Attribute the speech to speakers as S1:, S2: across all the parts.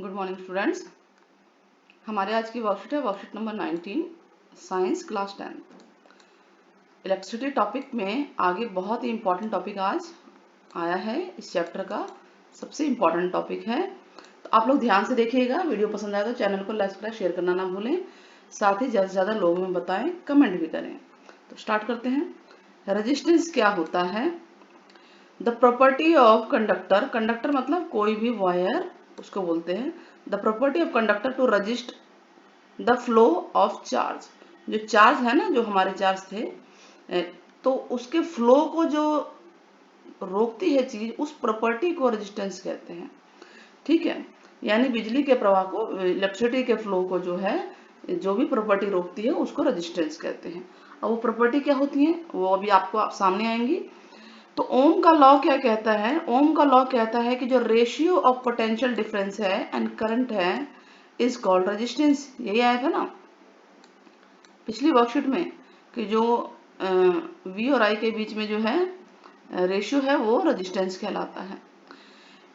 S1: Good morning students. हमारे आज की वर्कशीट है worksheet number 19 science class 10। Electricity topic में आगे बहुत ही इंपॉर्टेंट टॉपिक आज आया है। इस चैप्टर का सबसे इंपॉर्टेंट टॉपिक है, तो आप लोग ध्यान से देखिएगा। वीडियो पसंद आए तो चैनल को लाइक सब्सक्राइब शेयर करना ना भूलें, साथ ही ज़्यादा से ज़्यादा लोगों में बताएं, कमेंट भी करें। तो स्टार्ट करते हैं। रेजिस्टेंस क्या होता है? The property of conductor, conductor मतलब कोई भी वायर उसको बोलते हैं। The property of conductor to resist the flow of charge, जो चार्ज है ना, जो हमारे चार्ज थे, तो उसके फ्लो को जो रोकती है चीज, उस प्रॉपर्टी को रेजिस्टेंस कहते हैं। ठीक है, यानी बिजली के प्रवाह को, इलेक्ट्रिसिटी के फ्लो को जो है, जो भी प्रॉपर्टी रोकती है उसको रेजिस्टेंस कहते हैं। अब वो प्रॉपर्टी क्या होती है वो अभी आपको सामने आएंगी। तो ओम का लॉ क्या कहता है? ओम का लॉ कहता है कि जो रेशियो ऑफ पोटेंशियल डिफरेंस है एंड करंट है इज कॉल्ड रेजिस्टेंस। यही आया था ना पिछली वर्कशीट में, कि जो V और I के बीच में जो है रेशियो है वो रेजिस्टेंस कहलाता है।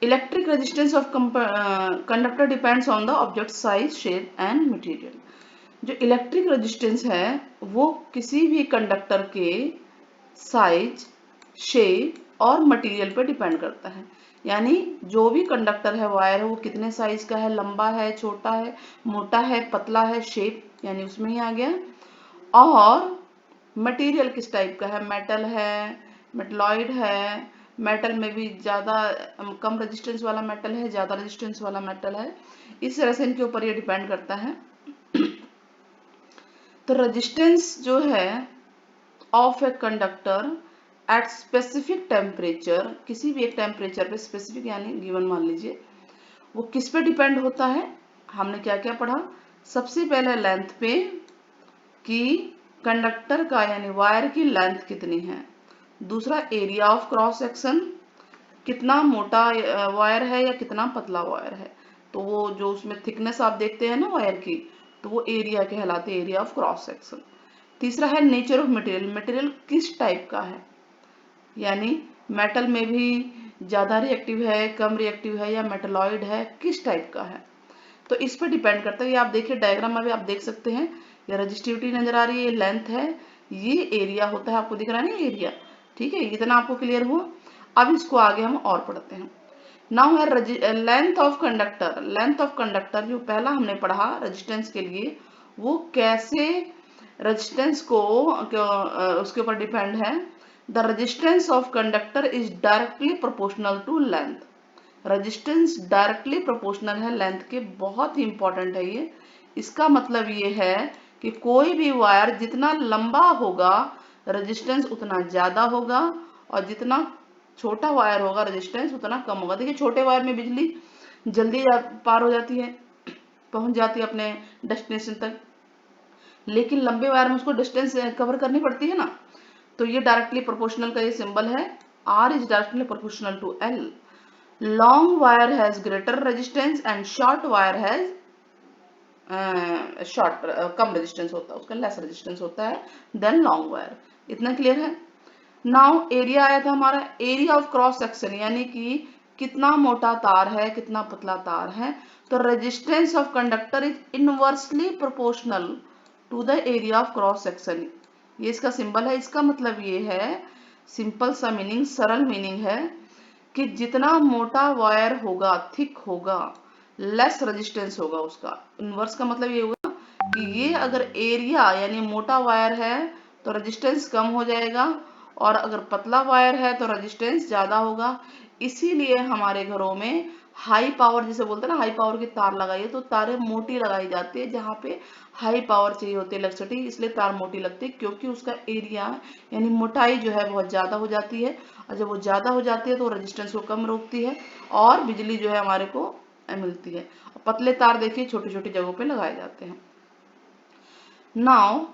S1: Electric resistance of conductor depends on the object size, shape and material. जो इलेक्ट्रिक रेजिस्टेंस है वो किसी भी कंडक्टर के साइज, शेप और मटेरियल पे डिपेंड करता है। यानी जो भी कंडक्टर है, वायर है, वो कितने साइज का है, लंबा है, छोटा है, मोटा है, पतला है, शेप यानी उसमें ही आ गया। और मटेरियल किस टाइप का है, मेटल है, मेटलॉइड है, मेटल में भी ज्यादा कम रेजिस्टेंस वाला मेटल है, ज्यादा रेजिस्टेंस वाला मेटल है। इस तरह से इनके ऊपर ये डिपेंड करता है। तो रेजिस्टेंस जो है of a conductor at specific temperature, किसी भी एक टेम्परेचर पे, स्पेसिफिक यानी गिवन मान लीजिए, वो किस पे डिपेंड होता है? हमने क्या क्या पढ़ा? सबसे पहले लेंथ पे, कि कंडक्टर का यानी वायर की लेंथ कितनी है। दूसरा एरिया ऑफ क्रॉस सेक्शन, कितना मोटा वायर है या कितना पतला वायर है। तो वो जो उसमें थिकनेस आप देखते हैं ना वायर की, तो वो एरिया कहलाते हैं, एरिया ऑफ क्रॉस सेक्शन। तीसरा है नेचर ऑफ मटेरियल, मटेरियल किस टाइप का है, यानी मेटल में भी ज्यादा रिएक्टिव है, कम रिएक्टिव है, या मेटलॉइड है, किस टाइप का है। तो इस पर डिपेंड करता है। ये आप देखिए डायग्राम में भी आप देख सकते हैं, ये रजिस्टिविटी नजर आ रही है, ये लेंथ है, ये एरिया होता है, आपको दिख रहा है ना एरिया। ठीक है, इतना आपको क्लियर हुआ। अब इसको आगे हम और पढ़ते हैं। नाउ है length of conductor. Length of conductor जो पहला हमने पढ़ा रेजिस्टेंस के लिए, वो कैसे रेजिस्टेंस को उसके ऊपर डिपेंड है। The resistance of conductor is directly proportional to length. Resistance directly proportional है लेंथ के। बहुत ही इंपॉर्टेंट है ये। इसका मतलब ये है कि कोई भी वायर जितना लंबा होगा रेजिस्टेंस उतना ज्यादा होगा, और जितना छोटा वायर होगा रेजिस्टेंस उतना कम होगा। देखिए छोटे वायर में बिजली जल्दी पार हो जाती है, पहुंच जाती है अपने डेस्टिनेशन तक, लेकिन लंबे वायर में उसको डिस्टेंस कवर करनी पड़ती है ना। तो ये डायरेक्टली प्रोपोर्शनल का ये सिंबल है, R is directly proportional to L। Long wire has greater resistance and short wire has short कम रेजिस्टेंस होता है, उसका लेस रेजिस्टेंस होता है देन लॉन्ग वायर। इतना क्लियर है। नाउ एरिया आया था हमारा, एरिया ऑफ क्रॉस सेक्शन, यानी कि कितना मोटा तार है, कितना पतला तार है। तो resistance of conductor is inversely proportional to the area of cross section. ये इसका सिंबल है। इसका मतलब ये है, सिंपल सा मीनिंग, सरल मीनिंग है, कि जितना मोटा वायर होगा, थिक होगा, लेस रेजिस्टेंस होगा उसका। इनवर्स का मतलब ये होगा कि ये अगर एरिया यानी मोटा वायर है तो रेजिस्टेंस कम हो जाएगा, और अगर पतला वायर है तो रेजिस्टेंस ज्यादा होगा। इसीलिए हमारे घरों में हाई पावर, जिसे बोलते हैं ना, हाई पावर की तार लगाई है, तो तारें मोटी लगाई जाती है। जहाँ पे हाई पावर चाहिए होती है इलेक्ट्रिसिटी, इसलिए तार मोटी लगती है, क्योंकि उसका एरिया यानी मोटाई जो है बहुत ज्यादा हो जाती है। और जब वो ज्यादा हो जाती है तो रेजिस्टेंस को कम रोकती है, और बिजली जो है हमारे को मिलती है। पतले तार देखिए छोटी छोटी जगहों पे लगाए जाते हैं। Now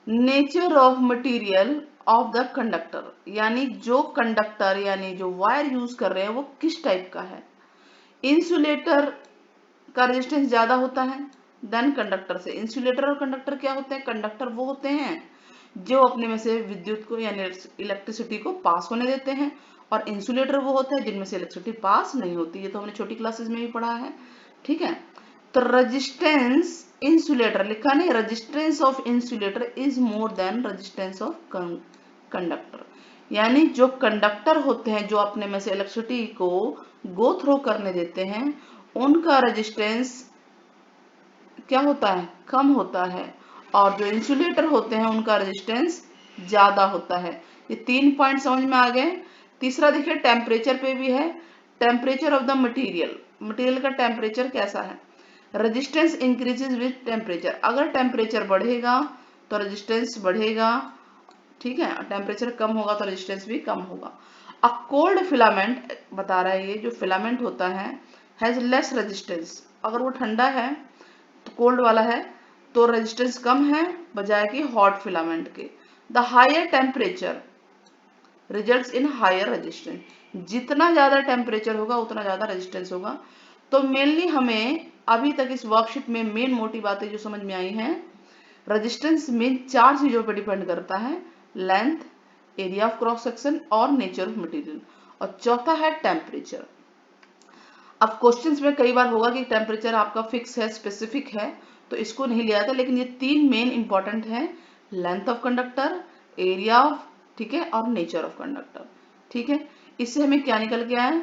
S1: nature of material of the conductor, यानी जो कंडक्टर यानी जो वायर यूज कर रहे हैं वो किस टाइप का है। इंसुलेटर का रेजिस्टेंस ज्यादा होता है देन कंडक्टर से। इंसुलेटर और कंडक्टर क्या होते हैं? कंडक्टर वो होते हैं जो अपने में से विद्युत को यानी इलेक्ट्रिसिटी को पास होने देते हैं, और इंसुलेटर वो होते हैं जिनमें से इलेक्ट्रिसिटी पास नहीं होती। ये तो हमने छोटी क्लासेस में भी पढ़ा है। ठीक है। तो रेजिस्टेंस इंसुलेटर लिखा नहीं, resistance of insulator is more than resistance of conductor. यानी जो कंडक्टर होते हैं, जो अपने में से इलेक्ट्रिसिटी को गो थ्रू करने देते हैं, उनका रेजिस्टेंस क्या होता है, कम होता है, और जो इंसुलेटर होते हैं उनका रेजिस्टेंस ज्यादा होता है। ये 3 पॉइंट समझ में आ गए। तीसरा देखिए टेम्परेचर पे भी है, temperature of the material, material का टेम्परेचर कैसा है। रेजिस्टेंस इंक्रीजेज विथ टेम्परेचर, अगर टेम्परेचर बढ़ेगा तो रेजिस्टेंस बढ़ेगा, ठीक है, टेम्परेचर कम होगा तो रेजिस्टेंस भी कम होगा। अ कोल्ड फिलामेंट बता रहा है, ये जो फिलामेंट होता है हैज लेस रेजिस्टेंस, अगर वो ठंडा है तो कोल्ड वाला है तो रेजिस्टेंस कम है बजाय कि हॉट फिलामेंट के। The higher temperature results in higher resistance, जितना ज्यादा टेम्परेचर होगा उतना ज्यादा रेजिस्टेंस होगा। तो मेनली हमें अभी तक इस वर्कशीट में मेन मोटी बातें जो समझ में आई हैं, रेजिस्टेंस में 4 चीजों पर डिपेंड करता है, length, area of cross section और नेचर ऑफ मटेरियल, और चौथा है टेम्परेचर। अब क्वेश्चंस में कई बार होगा कि टेम्परेचर आपका फिक्स है, स्पेसिफिक है, तो इसको नहीं लिया था, लेकिन ये 3 मेन इंपॉर्टेंट है, length of conductor, area of, ठीक है, और नेचर ऑफ कंडक्टर, ठीक है। इससे हमें क्या निकल के आया,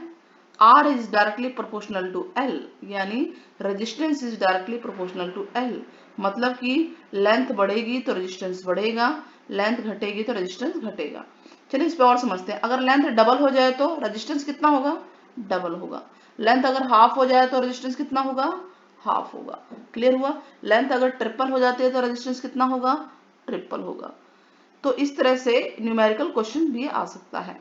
S1: R is directly proportional to L, यानी resistance is directly proportional to L, मतलब कि लेंथ बढ़ेगी तो रेजिस्टेंस बढ़ेगा, लेंथ घटेगी तो रेजिस्टेंस घटेगा। चलिए इस पे और समझते हैं, अगर लेंथ डबल हो जाए तो रेजिस्टेंस कितना होगा, डबल होगा। लेंथ अगर हाफ हो जाए तो रेजिस्टेंस कितना होगा, हाफ होगा। क्लियर हुआ। लेंथ अगर ट्रिपल हो जाती है तो रेजिस्टेंस कितना होगा, ट्रिपल होगा। तो इस तरह से न्यूमेरिकल क्वेश्चन भी आ सकता है।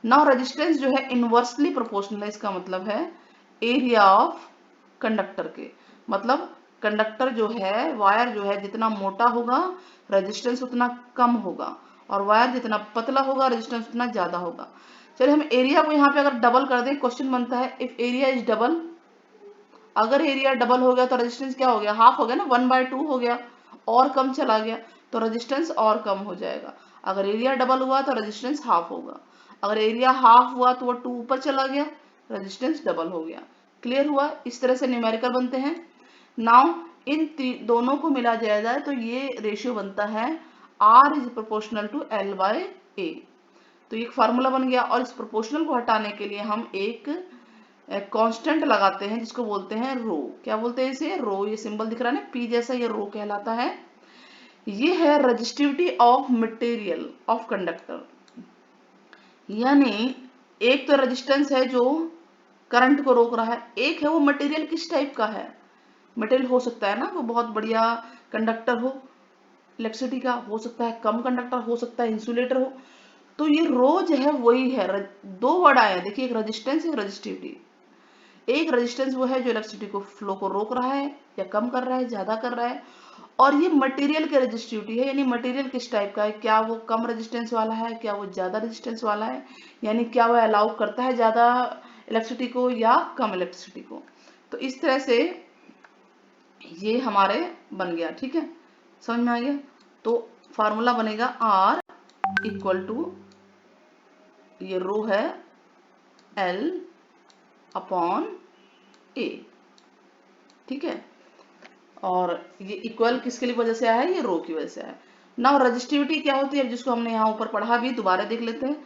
S1: नाउ रेजिस्टेंस जो है इनवर्सली प्रोपोर्शनल है, इसका मतलब है एरिया ऑफ कंडक्टर के, मतलब कंडक्टर जो है, वायर जो है, जितना मोटा होगा रेजिस्टेंस उतना कम होगा, और वायर जितना पतला होगा रेजिस्टेंस उतना ज्यादा होगा। चलिए हम एरिया को यहाँ पे अगर डबल कर दें, क्वेश्चन बनता है इफ एरिया इज डबल, अगर एरिया डबल हो गया तो रेजिस्टेंस क्या हो गया, हाफ हो गया ना, 1/2 हो गया, और कम चला गया तो रेजिस्टेंस और कम हो जाएगा। अगर एरिया डबल हुआ तो रेजिस्टेंस हाफ होगा, अगर एरिया हाफ हुआ तो वो 2 ऊपर चला गया, रेजिस्टेंस डबल हो गया। क्लियर हुआ। इस तरह से न्यूमेरिकल बनते हैं। नाउ इन दोनों को मिला जाए तो ये रेशियो बनता है R is proportional to L/A। तो एक फार्मूला बन गया, और इस प्रोपोर्शनल को हटाने के लिए हम एक कांस्टेंट लगाते हैं जिसको बोलते हैं रो। क्या बोलते हैं इसे, रो। ये सिंबल दिख रहा है ना पी जैसा, ये रो कहलाता है। ये है resistivity of material of conductor, यानी एक तो रेजिस्टेंस है जो करंट को रोक रहा है, एक है वो मटेरियल किस टाइप का है। मटेरियल हो सकता है ना वो बहुत बढ़िया कंडक्टर हो, इलेक्ट्रिसिटी का हो सकता है, कम कंडक्टर हो सकता है, इंसुलेटर हो। तो ये रो जो है वही है, दो वर्ड आए हैं देखिए, एक रेजिस्टेंस, एक रजिस्टिविटी। एक रेजिस्टेंस वो है जो इलेक्ट्रिसिटी को फ्लो को रोक रहा है या कम कर रहा है, ज्यादा कर रहा है, और ये मटेरियल के रेजिस्टिविटी है, यानी मटेरियल किस टाइप का है, क्या वो कम रेजिस्टेंस वाला है, क्या वो ज्यादा रेजिस्टेंस वाला है, यानी क्या वो अलाउ करता है ज्यादा इलेक्ट्रिसिटी को या कम इलेक्ट्रिसिटी को। तो इस तरह से ये हमारे बन गया, ठीक है, समझ में आ गया। तो फार्मूला बनेगा R इक्वल टू, ये रो है, L/A, ठीक है, और ये इक्वल किसके लिए वजह से आया है, ये रो की वजह से आया। नाउ रजिस्टिविटी क्या होती है, जिसको हमने यहाँ ऊपर पढ़ा भी, दोबारा देख लेते हैं।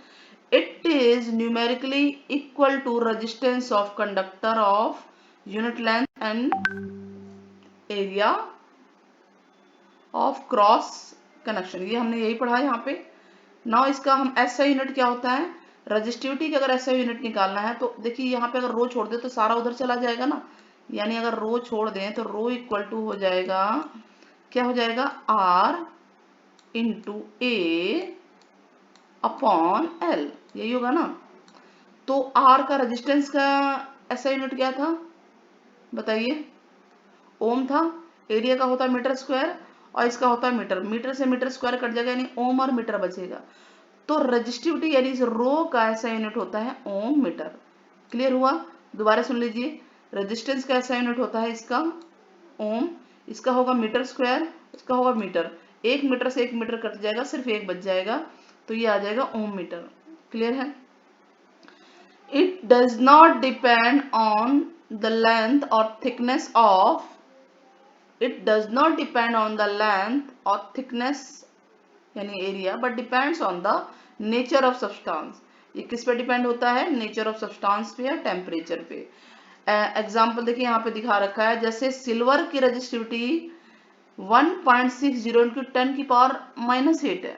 S1: It is numerically equal to resistance of conductor of unit length and area of cross connection, ये हमने यही पढ़ा है यहाँ पे। नाउ इसका हम एसआई यूनिट क्या होता है, रजिस्टिविटी का अगर एसआई यूनिट निकालना है तो देखिए यहाँ पे अगर रो छोड़ दे तो सारा उधर चला जाएगा ना, यानी अगर रो छोड़ दें तो रो इक्वल टू हो जाएगा, क्या हो जाएगा, R into A upon L, यही होगा ना। तो R का रेजिस्टेंस का एसआई यूनिट क्या था बताइए, ओम था, एरिया का होता है मीटर स्क्वायर, और इसका होता है मीटर, मीटर से मीटर स्क्वायर कट जाएगा, यानी ओम और मीटर बचेगा। तो रजिस्टिविटी यानी इस रो का ऐसा यूनिट होता है ओम मीटर। क्लियर हुआ। दोबारा सुन लीजिए, रेजिस्टेंस का ऐसा यूनिट होता है इसका ओम, इसका होगा मीटर स्क्वायर, इसका होगा मीटर, एक मीटर से एक मीटर कट जाएगा, सिर्फ एक बच जाएगा, तो ये आ जाएगा ओम मीटर। क्लियर है। It does not depend on the length or thickness of, it does not depend on the length or thickness यानी area, but depends on the nature of substance. ये किस पे डिपेंड होता है? नेचर ऑफ सब्सटेंस पे या temperature पे। Example देखिए यहाँ पे दिखा रखा है, जैसे सिल्वर की रेजिस्टिविटी 1.60 इंटू 10 की पावर -8 है।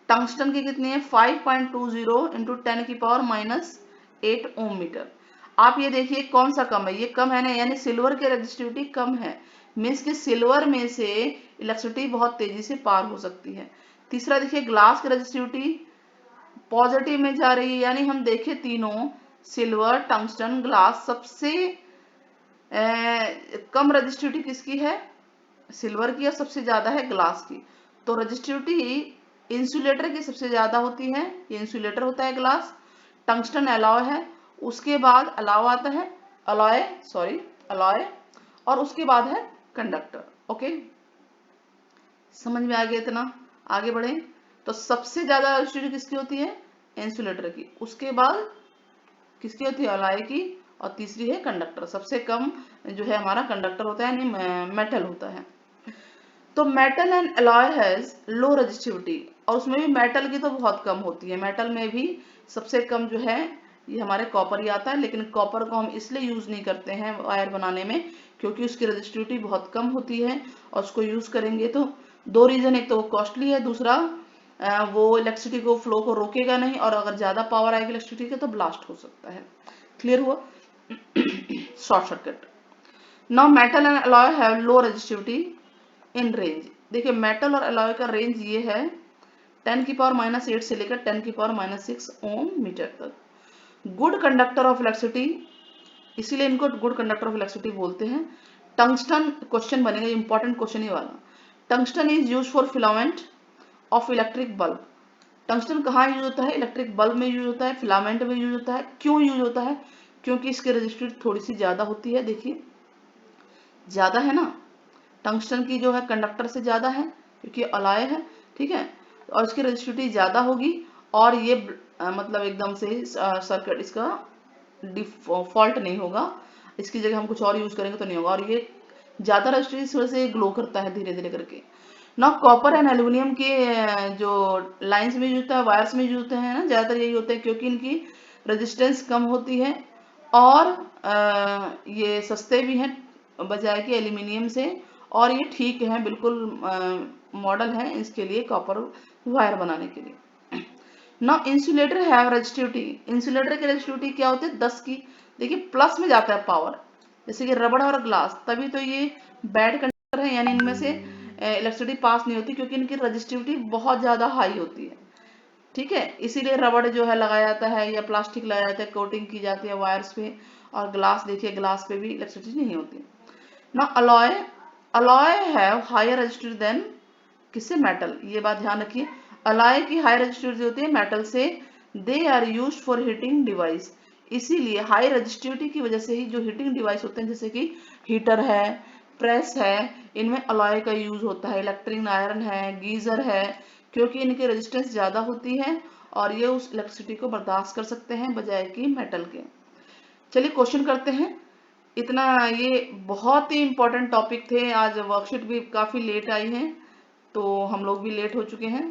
S1: टंगस्टन की कितनी है? 5.20 इंटू 10 की पावर -8 ओम मीटर। आप ये देखिए कौन सा कम है? ये कम है ना, यानी सिल्वर की रेजिस्टिविटी कम है, मीन्स कि सिल्वर में से इलेक्ट्रिसिटी बहुत तेजी से पार हो सकती है। तीसरा देखिए ग्लास की रेजिस्टिविटी पॉजिटिव में जा रही है, यानी हम देखें तीनों, सिल्वर, टंगस्टन, ग्लास, सबसे कम रेजिस्टिविटी किसकी है? सिल्वर की, और सबसे ज्यादा है ग्लास की। तो रेजिस्टिविटी इंसुलेटर की सबसे ज्यादा होती है, ये इंसुलेटर होता है ग्लास। टंगस्टन अलॉय है, उसके बाद अलाव आता है, अलॉय, और उसके बाद है कंडक्टर। ओके, समझ में आ गया इतना? आगे बढ़े तो सबसे ज्यादा रेजिस्टिविटी किसकी होती है? इंसुलेटर की, उसके बाद किसकी होती है? अलॉय की, और तीसरी है कंडक्टर। सबसे कम जो है हमारा कंडक्टर होता है, यानी मेटल होता है। तो metal and alloy has low resistivity, और उसमें भी मेटल की तो बहुत कम होती है। मेटल में भी सबसे कम जो है ये हमारे कॉपर ही आता है, लेकिन कॉपर को हम इसलिए यूज नहीं करते हैं वायर बनाने में क्योंकि उसकी रेजिस्टिविटी बहुत कम होती है, और उसको यूज करेंगे तो दो रीजन, एक तो वो कॉस्टली है, दूसरा वो इलेक्ट्रिसिटी को फ्लो को रोकेगा नहीं, और अगर ज्यादा पावर आएगी इलेक्ट्रिसिटी के तो ब्लास्ट हो सकता है। क्लियर हुआ? Short circuit. Now metal and alloy have low resistivity in range. देखिए मेटल और अलॉय का रेंज ये है 10 की पावर -8 से लेकर 10 की पावर -6 ओम मीटर तक। गुड कंडक्टर ऑफ इलेक्ट्रिसिटी, इसीलिए इनको गुड कंडक्टर ऑफ इलेक्ट्रिसिटी बोलते हैं। टंगस्टन, क्वेश्चन बनेगा, इंपॉर्टेंट क्वेश्चन ही वाला। Tungsten is use for filament of electric bulb. Tungsten कहाँ यूज होता है? इलेक्ट्रिक बल्ब में यूज होता है, फिलामेंट में यूज होता है। क्यों यूज होता है? क्योंकि इसकी रेजिस्टिविटी थोड़ी सी ज्यादा होती है। देखिए ज्यादा है ना, टंगस्टन की जो है कंडक्टर से ज्यादा है क्योंकि अलॉय है, ठीक है, और इसकी रेजिस्टिविटी ज्यादा होगी, और ये मतलब एकदम से सर्किट इसका डिफॉल्ट नहीं होगा, इसकी जगह हम कुछ और यूज करेंगे तो नहीं होगा, और ये ज्यादा रेजिस्टिविटी इस वजह से ग्लो करता है धीरे धीरे करके। ना कॉपर एंड एल्यूमिनियम के जो लाइंस में यूज होता है, वायर्स में यूज होते हैं ना, ज्यादातर यही होते हैं क्योंकि इनकी रेजिस्टेंस कम होती है, और ये सस्ते भी हैं बजाय के एल्यूमिनियम से, और ये ठीक है, बिल्कुल मॉडल है इसके लिए कॉपर वायर बनाने के लिए। ना इंसुलेटर हैव रेजिस्टिविटी, इंसुलेटर की रेजिस्टिविटी क्या होती है? 10 की। देखिए प्लस में जाता है पावर, जैसे कि रबड़ और ग्लास, तभी तो ये बैड कंडक्टर है, यानी इनमें से इलेक्ट्रिसिटी पास नहीं होती क्योंकि इनकी रेजिस्टिविटी बहुत ज्यादा हाई होती है, ठीक है। इसीलिए रबड़ जो है लगाया जाता है, या प्लास्टिक लगाया जाता है, कोटिंग की जाती है वायर्स पे, और ग्लास देखिए, ग्लास पे भी इलेक्ट्रिसिटी नहीं होती। ना alloy, alloy have higher resistivity than किससे? मेटल। ये बात ध्यान रखिए, अलॉय की हाई रेजिस्टिविटी होती है मेटल से। They are used for heating device, इसीलिए हाई रेजिस्टिविटी की वजह से ही जो हीटिंग डिवाइस होते हैं जैसे कि हीटर है, प्रेस है, इनमें अलॉय का यूज होता है। इलेक्ट्रिक आयरन है, गीजर है, क्योंकि इनकी रेजिस्टेंस ज्यादा होती है और ये उस इलेक्ट्रिसिटी को बर्दाश्त कर सकते हैं बजाय कि मेटल के। चलिए क्वेश्चन करते हैं। इतना ये बहुत ही इंपॉर्टेंट टॉपिक थे, आज वर्कशीट भी काफी लेट आई है तो हम लोग भी लेट हो चुके हैं।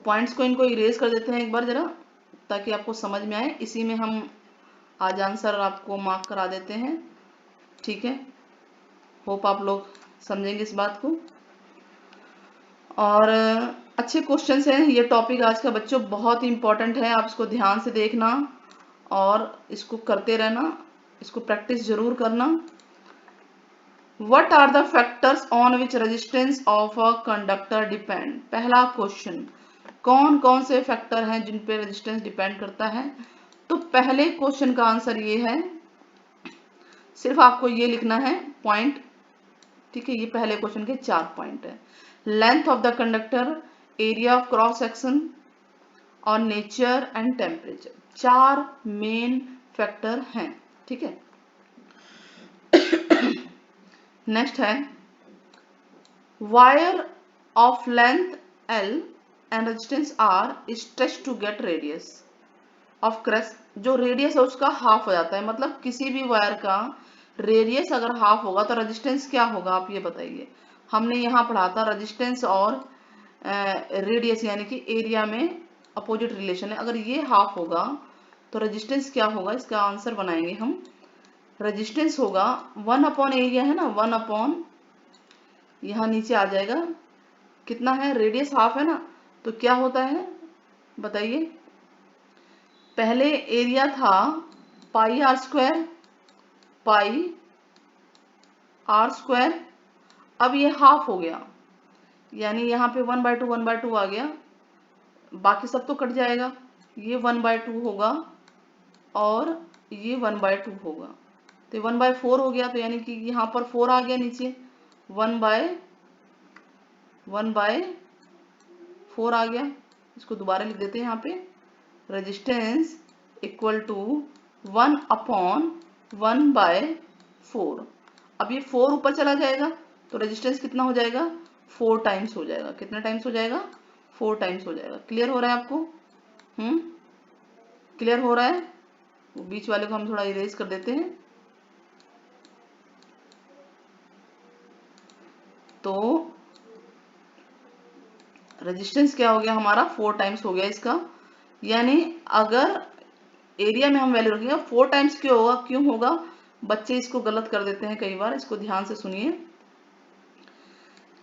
S1: पॉइंट्स को इनको इरेज कर देते हैं एक बार जरा, ताकि आपको समझ में आए। इसी में हम आज आंसर आपको मार्क करा देते हैं, ठीक है। होप आप लोग समझेंगे इस बात को। और अच्छे क्वेश्चंस हैं, ये टॉपिक आज का बच्चों बहुत ही इंपॉर्टेंट है, आप इसको ध्यान से देखना और इसको करते रहना, इसको प्रैक्टिस जरूर करना। What are the factors on which resistance of a conductor depend? पहला क्वेश्चन, कौन कौन से फैक्टर हैं जिन पे रेजिस्टेंस डिपेंड करता है? तो पहले क्वेश्चन का आंसर ये है, सिर्फ आपको ये लिखना है पॉइंट, ठीक है। ये पहले क्वेश्चन के 4 पॉइंट है। Length of the conductor, area of cross section, और nature and temperature, 4 main factor हैं, ठीक है। नेक्स्ट है wire of length L and resistance R is stretched to get radius. Of crust, जो रेडियस है उसका हाफ हो जाता है, मतलब किसी भी वायर का रेडियस अगर हाफ होगा तो रेजिस्टेंस क्या होगा, आप ये बताइए। हमने यहाँ पढ़ा था रेजिस्टेंस और रेडियस यानी कि एरिया में अपोजिट रिलेशन है। अगर ये हाफ होगा तो रेजिस्टेंस क्या होगा, इसका आंसर बनाएंगे हम। रेजिस्टेंस होगा 1 अपॉन एरिया है ना, 1 अपॉन, यहाँ नीचे आ जाएगा, कितना है, रेडियस हाफ है ना, तो क्या होता है बताइए। पहले एरिया था pi r square, pi r square, अब ये हाफ हो गया, यानी यहाँ पे 1/2 आ गया, बाकी सब तो कट जाएगा, ये 1/2 होगा और ये 1/2 होगा, तो 1/4 हो गया, तो यानी कि यहाँ पर 4 आ गया नीचे, 1/4 आ गया। इसको दोबारा लिख देते हैं यहाँ पे, रेजिस्टेंस इक्वल टू 1/1/4। अब ये 4 ऊपर चला जाएगा तो रेजिस्टेंस कितना हो जाएगा, 4 टाइम्स हो जाएगा। कितना टाइम्स हो जाएगा, 4 टाइम्स हो जाएगा। क्लियर हो रहा है आपको? क्लियर हो रहा है? वो बीच वाले को हम थोड़ा इरेज कर देते हैं। तो रेजिस्टेंस क्या हो गया हमारा, 4 टाइम्स हो गया इसका, यानी अगर एरिया में हम वैल्यू रखेंगे 4 टाइम्स क्यों होगा, क्यों होगा, बच्चे इसको गलत कर देते हैं कई बार, इसको ध्यान से सुनिए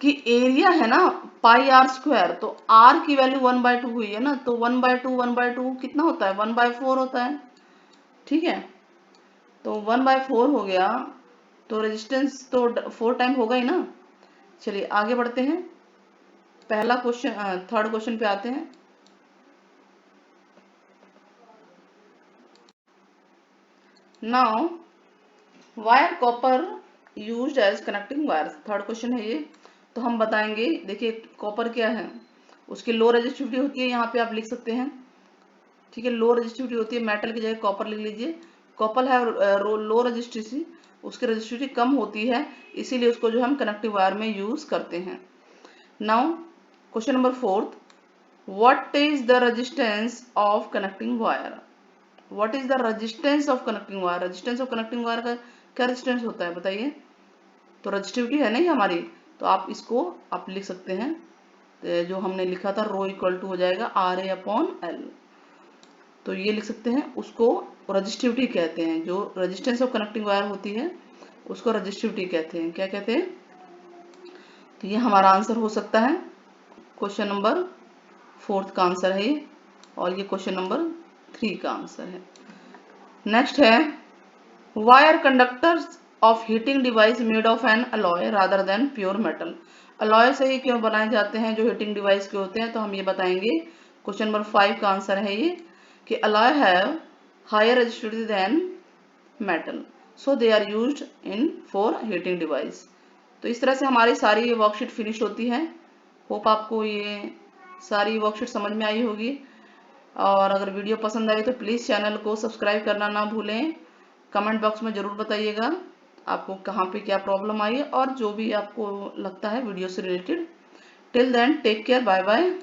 S1: कि एरिया है ना पाई आर स्क्वायर, तो आर की वैल्यू 1/2 हुई है ना, तो 1/2 कितना होता है, 1/4 होता है। ठीक है, तो 1/4 हो गया, तो रेजिस्टेंस तो 4 टाइम होगा ही ना। चलिए आगे बढ़ते हैं, पहला क्वेश्चन, थर्ड क्वेश्चन पे आते हैं। Now wire copper used as connecting wire, third question है ये। तो हम बताएंगे, देखिए कॉपर क्या है, उसकी लो रेजिस्टिविटी होती है, यहाँ पे आप लिख सकते हैं। ठीक है, लो रेजिस्टिविटी होती है, मेटल की जगह कॉपर लिख लीजिए। कॉपर है लो रेजिस्टिविटी, उसकी रेजिस्टिविटी कम होती है, इसीलिए उसको जो हम कनेक्टिव वायर में यूज करते हैं। Now question number 4, what is the resistance of connecting wire. What is the resistance of connecting wire, resistance of connecting wire का क्या रेजिस्टेंस होता है बताइए। तो रेजिस्टिविटी है नहीं हमारी, तो आप इसको आप लिख सकते हैं, तो जो हमने लिखा था रो इक्वल टू हो जाएगा RA/L, तो ये लिख सकते हैं। उसको रेजिस्टिविटी कहते हैं, जो रेजिस्टेंस ऑफ कनेक्टिंग वायर होती है उसको रेजिस्टिविटी कहते हैं। क्या कहते हैं, तो ये हमारा आंसर हो सकता है, क्वेश्चन नंबर 4 का आंसर है ये, और ये क्वेश्चन नंबर 3 का आंसर है। नेक्स्ट है, wire conductors of heating device made of N alloy rather than pure metal. Alloy से ही क्यों बनाए जाते हैं जो हीटिंग डिवाइस के होते हैं, तो हम ये बताएंगे। क्वेश्चन नंबर 5 का आंसर है ये कि alloy have higher resistivity than metal, so they are used in for heating device. तो इस तरह से हमारी सारी वर्कशीट फिनिश होती है। होप आपको ये सारी वर्कशीट समझ में आई होगी, और अगर वीडियो पसंद आई तो प्लीज़ चैनल को सब्सक्राइब करना ना भूलें। कमेंट बॉक्स में ज़रूर बताइएगा आपको कहाँ पे क्या प्रॉब्लम आई है, और जो भी आपको लगता है वीडियो से related. Till then take care, bye bye.